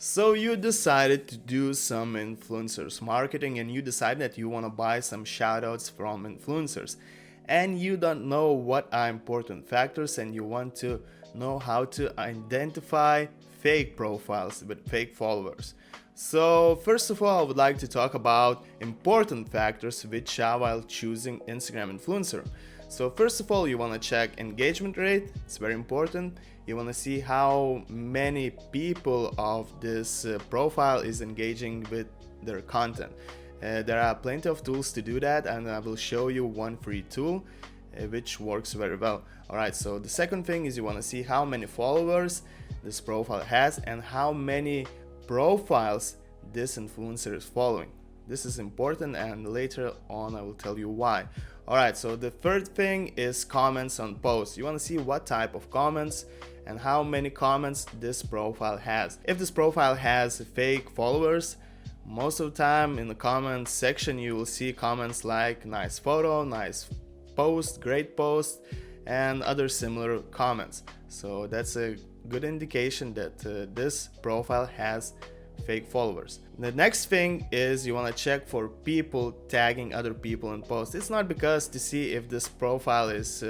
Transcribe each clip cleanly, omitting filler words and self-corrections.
So you decided to do some influencers marketing and you decide that you want to buy some shoutouts from influencers. And you don't know what are important factors and you want to know how to identify fake profiles with fake followers. So first of all, I would like to talk about important factors which are while choosing Instagram influencer. So first of all, you want to check engagement rate. It's very important. You want to see how many people of this profile is engaging with their content. There are plenty of tools to do that, and I will show you one free tool which works very well. Alright, so the second thing is you want to see how many followers this profile has and how many profiles this influencer is following. This is important, and later on I will tell you why. Alright, so the third thing is comments on posts. You want to see what type of comments and how many comments this profile has. If this profile has fake followers, most of the time in the comments section you will see comments like nice photo, nice post, great post, and other similar comments. So that's a good indication that this profile has fake followers. The next thing is you want to check for people tagging other people in posts. It's not because to see if this profile is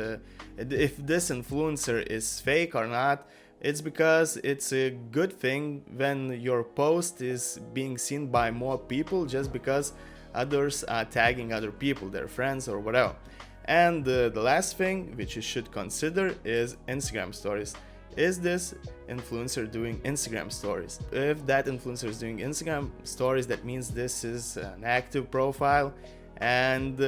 if this influencer is fake or not. It's because it's a good thing when your post is being seen by more people just because others are tagging other people, their friends or whatever. And the last thing which you should consider is Instagram stories. Is this influencer doing Instagram stories? If that influencer is doing Instagram stories, that means this is an active profile, and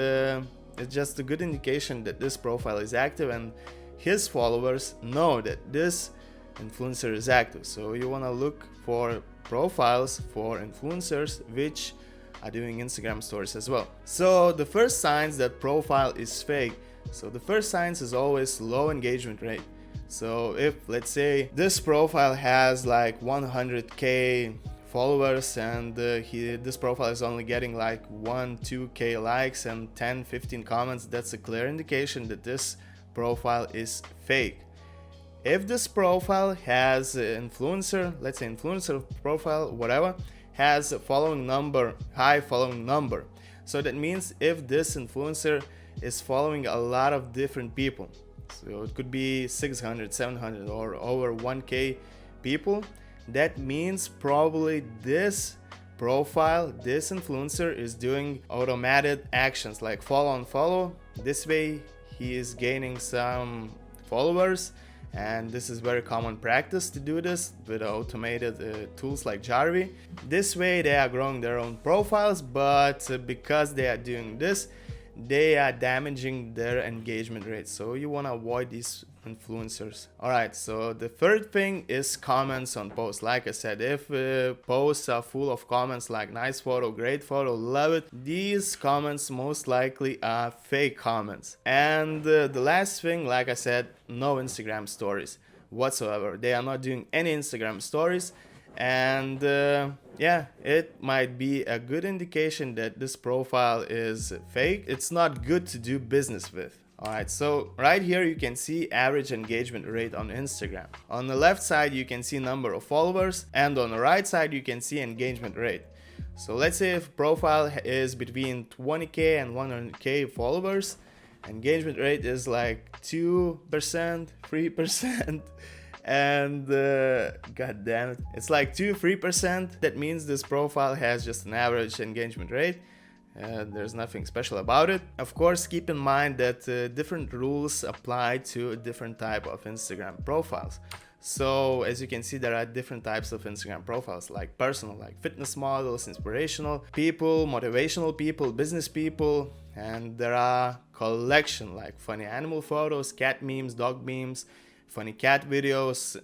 it's just a good indication that this profile is active and his followers know that this influencer is active. So you want to look for profiles for influencers which are doing Instagram stories as well. So the first signs that profile is fake. So the first signs is always low engagement rate. So if let's say this profile has like 100k followers and this profile is only getting like 1-2k likes and 10-15 comments, that's a clear indication that this profile is fake. If this profile has influencer, let's say influencer profile, whatever, has a following number, high following number, so that means if this influencer is following a lot of different people, so it could be 600, 700 or over 1k people, that means probably this profile, this influencer is doing automated actions like follow and follow. This way he is gaining some followers, and this is very common practice to do this with automated tools like Jarvi. This way they are growing their own profiles, but because they are doing this, they are damaging their engagement rate. So you want to avoid these influencers. Alright, so the third thing is comments on posts. Like I said, if posts are full of comments like nice photo, great photo, love it, these comments most likely are fake comments. And the last thing, like I said, no Instagram stories whatsoever. They are not doing any Instagram stories, and yeah, it might be a good indication that this profile is fake. It's not good to do business with. Alright, so right here you can see average engagement rate on Instagram. On the left side you can see number of followers, and on the right side you can see engagement rate. So let's say if profile is between 20k and 100k followers, engagement rate is like 2%, 3%. And god damn it, it's like 2-3%. That means this profile has just an average engagement rate. There's nothing special about it. Of course, keep in mind that different rules apply to a different type of Instagram profiles. So as you can see, there are different types of Instagram profiles, like personal, like fitness models, inspirational people, motivational people, business people, and there are collection like funny animal photos, cat memes, dog memes, funny cat videos,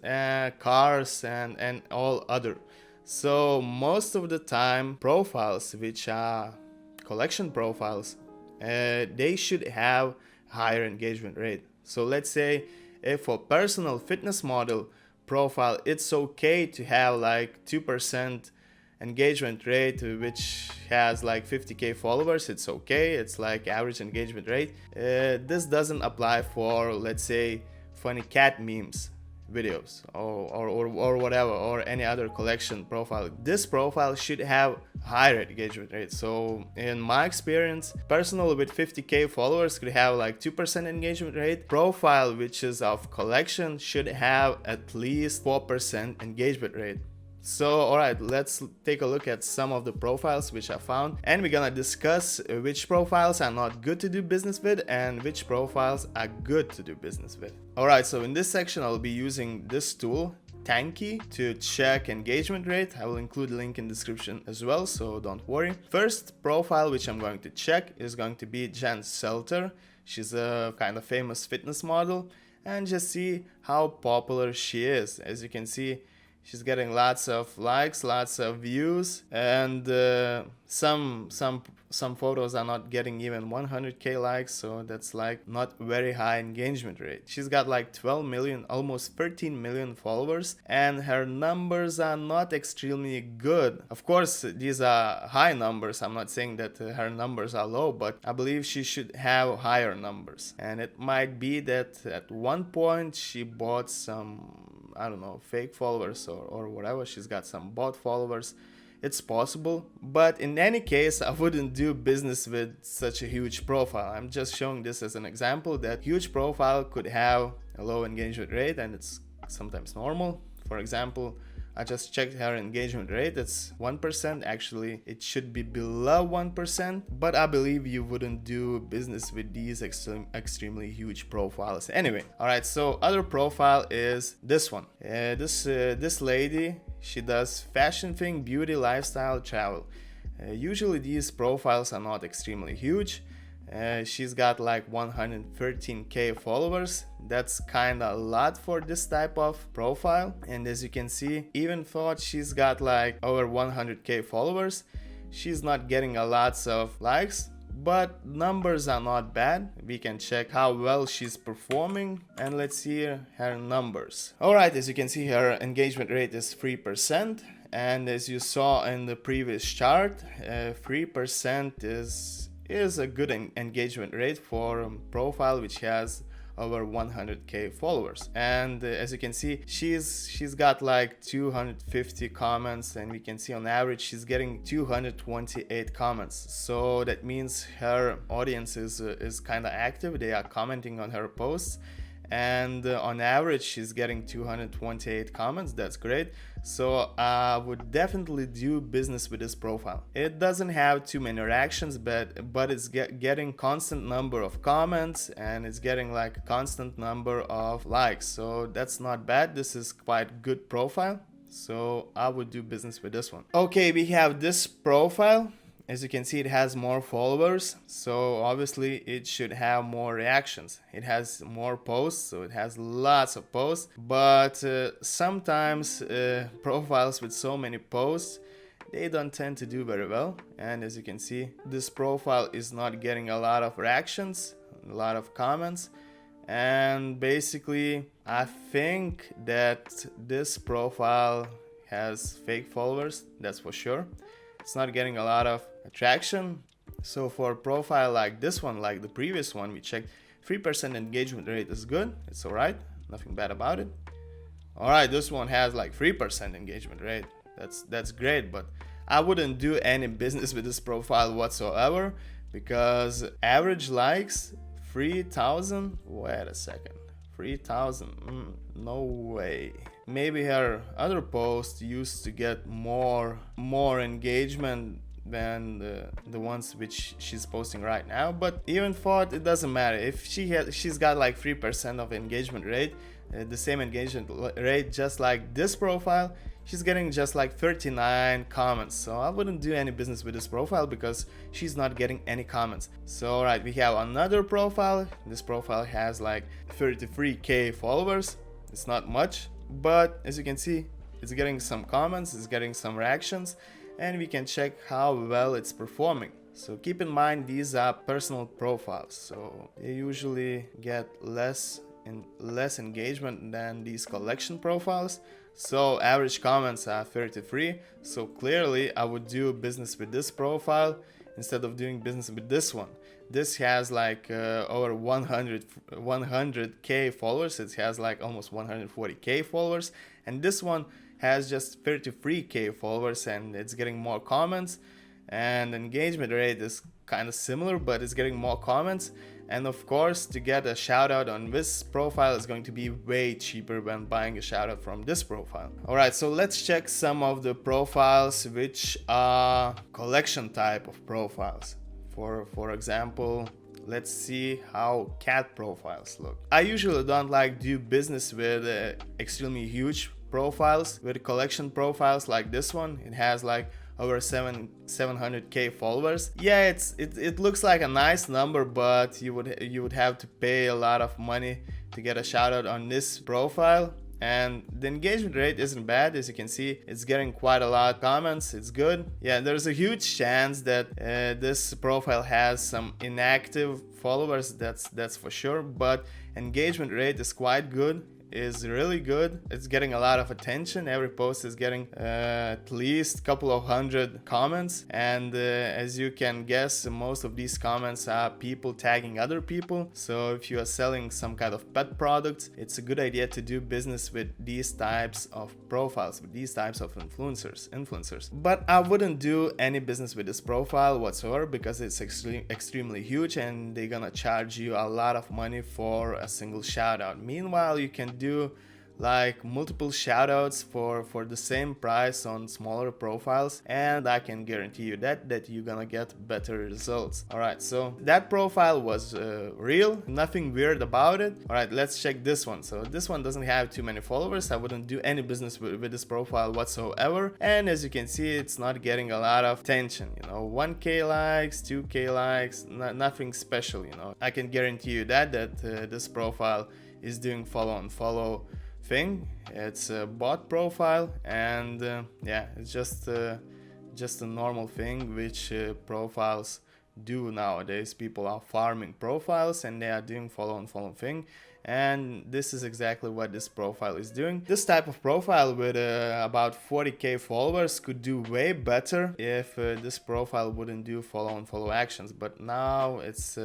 cars, and all other. So most of the time profiles which are collection profiles, they should have higher engagement rate. So let's say if for personal fitness model profile it's okay to have like 2% engagement rate which has like 50k followers, it's okay, it's like average engagement rate. This doesn't apply for, let's say, funny cat memes. videos or whatever, or any other collection profile. This profile should have higher engagement rate. So in my experience, personally with 50k followers could have like 2% engagement rate. Profile which is of collection should have at least 4% engagement rate. So alright, let's take a look at some of the profiles which I found, and we're gonna discuss which profiles are not good to do business with and which profiles are good to do business with. Alright, so in this section I'll be using this tool, Tanky, to check engagement rate. I will include the link in the description as well, so don't worry. First profile which I'm going to check is going to be Jen Selter. She's a kind of famous fitness model, and just see how popular she is. As you can see, she's getting lots of likes, lots of views, and some photos are not getting even 100k likes, so that's like not very high engagement rate. She's got like 12 million, almost 13 million followers, and her numbers are not extremely good. Of course, these are high numbers. I'm not saying that her numbers are low, but I believe she should have higher numbers. And it might be that at one point she bought some, I don't know, fake followers or whatever. She's got some bot followers. It's possible, but in any case, I wouldn't do business with such a huge profile. I'm just showing this as an example that huge profile could have a low engagement rate, and it's sometimes normal. For example, I just checked her engagement rate, it's 1%. Actually, it should be below 1%, but I believe you wouldn't do business with these extremely huge profiles. Anyway, alright, so other profile is this one. This lady, she does fashion thing, beauty, lifestyle, travel. Usually these profiles are not extremely huge. She's got like 113k followers. That's kinda a lot for this type of profile. And as you can see, even though she's got like over 100k followers, she's not getting a lots of likes, but numbers are not bad. We can check how well she's performing, and let's see her numbers. Alright, as you can see, her engagement rate is 3%. And as you saw in the previous chart, 3% is a good engagement rate for a profile which has over 100k followers. And as you can see, she's got like 250 comments, and we can see on average she's getting 228 comments. So that means her audience is kind of active. They are commenting on her posts, and on average she's getting 228 comments. That's great. So I would definitely do business with this profile. It doesn't have too many reactions, but it's getting constant number of comments, and it's getting like a constant number of likes. So that's not bad. This is quite good profile, so I would do business with this one. Okay, we have this profile. As you can see, it has more followers, so obviously it should have more reactions. It has more posts, so it has lots of posts, but sometimes profiles with so many posts, they don't tend to do very well. And as you can see, this profile is not getting a lot of reactions, a lot of comments, and basically I think that this profile has fake followers, that's for sure. It's not getting a lot of attraction. So for a profile like this one, like the previous one, we checked 3% engagement rate is good. It's alright, nothing bad about it. Alright, this one has like 3% engagement rate. That's great, but I wouldn't do any business with this profile whatsoever, because average likes 3,000. Wait a second, 3,000? No way. Maybe her other posts used to get more engagement than the ones which she's posting right now, but even thought it doesn't matter. If she's got like 3% of engagement rate, the same engagement rate just like this profile, she's getting just like 39 comments. So I wouldn't do any business with this profile because she's not getting any comments. So alright, we have another profile. This profile has like 33k followers. It's not much, but as you can see, it's getting some comments, it's getting some reactions, and we can check how well it's performing. So keep in mind, these are personal profiles, so they usually get less engagement than these collection profiles. So average comments are 33, so clearly I would do business with this profile. instead of doing business with this one. This has like over 100k followers. It has like almost 140k followers, and this one has just 33k followers, and it's getting more comments, and engagement rate is kind of similar, but it's getting more comments. And of course, to get a shout out on this profile is going to be way cheaper when buying a shout out from this profile. Alright, so let's check some of the profiles which are collection type of profiles. For example, let's see how cat profiles look. I usually don't like do business with extremely huge profiles, with collection profiles like this one. It has like over 700k followers. Yeah, it looks like a nice number, but you would have to pay a lot of money to get a shout out on this profile. And the engagement rate isn't bad. As you can see, it's getting quite a lot of comments. It's good. Yeah, there's a huge chance that this profile has some inactive followers, that's for sure, but engagement rate is quite good, is really good. It's getting a lot of attention. Every post is getting at least a couple of hundred comments, and as you can guess, most of these comments are people tagging other people. So if you are selling some kind of pet products, it's a good idea to do business with these types of profiles, with these types of influencers. But I wouldn't do any business with this profile whatsoever, because it's extremely huge, and they're gonna charge you a lot of money for a single shout out. Meanwhile, you can do like multiple shoutouts for the same price on smaller profiles, and I can guarantee you that you're gonna get better results. Alright, so that profile was real, nothing weird about it. Alright, let's check this one. So this one doesn't have too many followers. I wouldn't do any business with this profile whatsoever, and as you can see, it's not getting a lot of attention, you know, 1k likes, 2k likes, nothing special, you know. I can guarantee you that this profile is doing follow on follow thing. It's a bot profile, and yeah, it's just a normal thing which profiles do nowadays. People are farming profiles and they are doing follow on follow thing, and this is exactly what this profile is doing. This type of profile with about 40k followers could do way better if this profile wouldn't do follow on follow actions, but now it's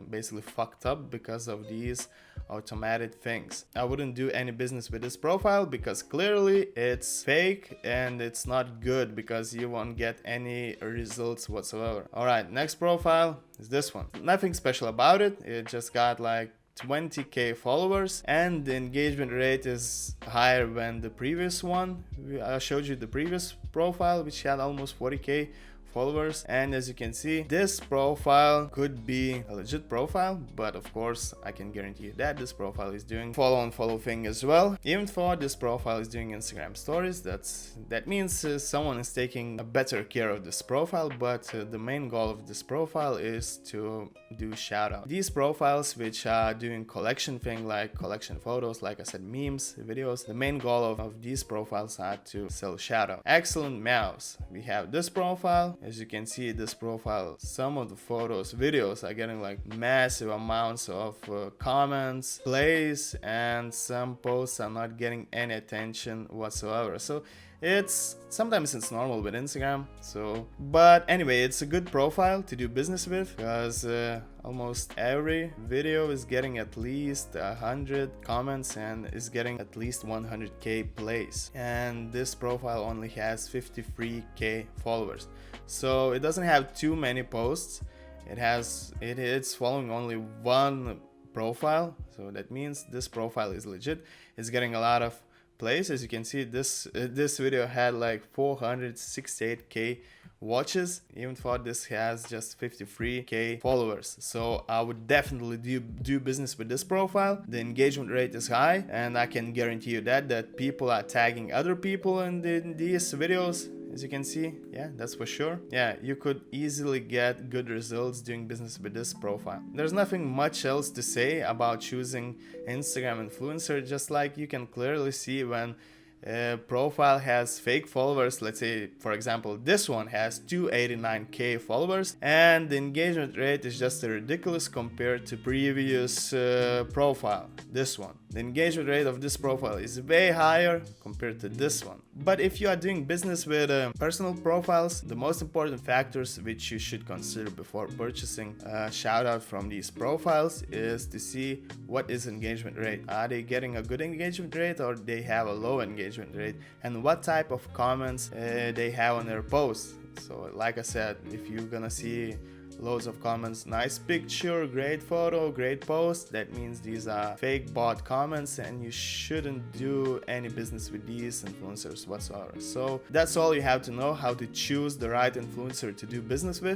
basically fucked up because of these automated things. I wouldn't do any business with this profile because clearly it's fake and it's not good, because you won't get any results whatsoever. Alright, next profile is this one. Nothing special about it. It just got like 20k followers, and the engagement rate is higher than the previous one. I showed you the previous profile which had almost 40k followers, and as you can see, this profile could be a legit profile, but of course I can guarantee you that this profile is doing follow on follow thing as well. Even for this profile is doing Instagram stories. That means someone is taking a better care of this profile, but the main goal of this profile is to do shout out. These profiles which are doing collection thing, like collection photos, like I said, memes, videos, the main goal of these profiles are to sell shout out. Excellent mouse. We have this profile. As you can see, this profile, some of the photos, videos are getting like massive amounts of comments, plays, and some posts are not getting any attention whatsoever. So sometimes it's normal with Instagram. So, but anyway, it's a good profile to do business with, because almost every video is getting at least 100 comments and is getting at least 100k plays, and this profile only has 53k followers. So it doesn't have too many posts. It's following only one profile, so that means this profile is legit. It's getting a lot of plays. As you can see, this video had like 468k watches, even though this has just 53k followers. So I would definitely do business with this profile. The engagement rate is high, and I can guarantee you that people are tagging other people in these videos. As you can see, yeah, that's for sure. Yeah, you could easily get good results doing business with this profile. There's nothing much else to say about choosing Instagram influencer, just like you can clearly see when a profile has fake followers. Let's say, for example, this one has 289k followers, and the engagement rate is just ridiculous compared to previous profile, this one. the engagement rate of this profile is way higher compared to this one. But if you are doing business with personal profiles, the most important factors which you should consider before purchasing a shout out from these profiles is to see what is engagement rate. Are they getting a good engagement rate or they have a low engagement rate, and what type of comments they have on their posts. So like I said, if you're gonna see loads of comments, nice picture, great photo, great post, that means these are fake bot comments and you shouldn't do any business with these influencers whatsoever. So that's all you have to know, how to choose the right influencer to do business with.